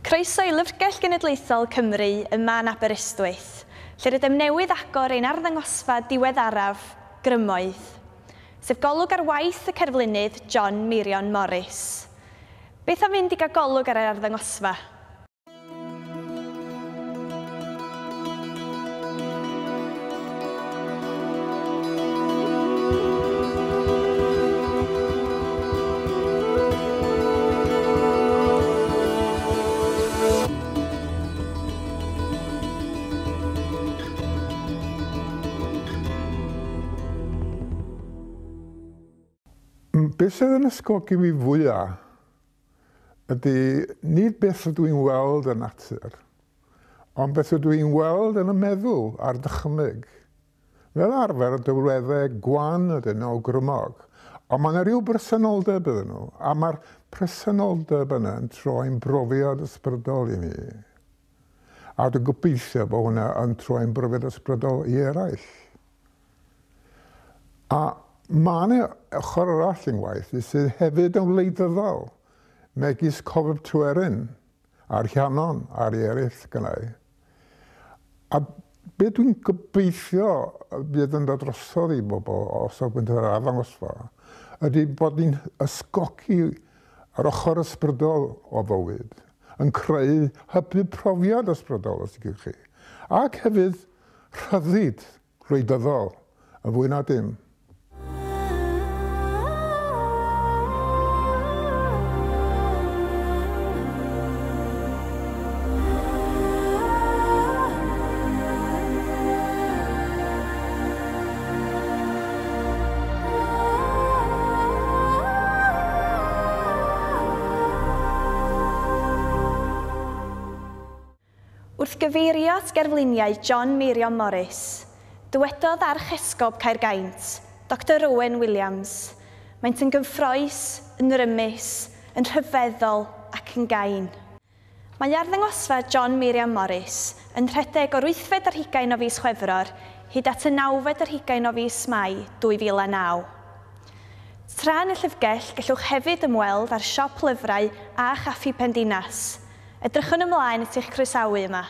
Croeso i Llyfrgell Genedlaethol Cymru yma yn Aberystwyth, lle rydym newydd agor ein arddangosfa diweddaraf, Grymoedd, sef golwg ar waith y cerflynydd John Meirion Morris. Beth am fynd i gael golwg ar yr arddangosfa? Beth sydd yn ysgogi fi fwyaf ydy nid beth ydw i'n weld yn natur, ond beth ydw i'n weld yn y meddwl a'r dychmyg. Fel arfer y dywleddau gwan ydyn nhw grymog, ond mae yna rhyw bresenoldeb ydyn nhw, a mae'r presenoldeb yna yn troi'n brofiad ysbrydol i mi. A dwi'n gobeithio bod hwnna yn troi'n brofiad ysbrydol i eraill. A mae yna ochr arall yn waith sydd hefyd yn wleidyddol, megis cofeb twyrin a'r Rhiannon a'r eraill gynnau. A beth dwi'n gobeithio bydd yn dod drosodd i bobl os o'r gwynt yr arddangosfa ydy bod ni'n ysgogi ar ochr ysbrydol o fywyd, yn creu hybu profiad ysbrydol os ydych chi, ac hefyd rhyddid gwleidyddol yn fwy na dim. Wrth gyfeirio at gerfluniau John Meirion Morris, dywedodd archesgob Caergaint, Dr Owen Williams, maent yn gyffroes, yn rymus, yn rhyfeddol ac yn gain. Mae arddangosfa John Meirion Morris yn rhedeg o'r 8fed ar 20 o fis Chwefror hyd at y 9fed ar 20 o fis Mai 2009. Tra yn y llyfrgell gallwch hefyd ymweld ar siop lyfrau a chaffi Pendinas. Edrychwn ymlaen at eich croesawu yma.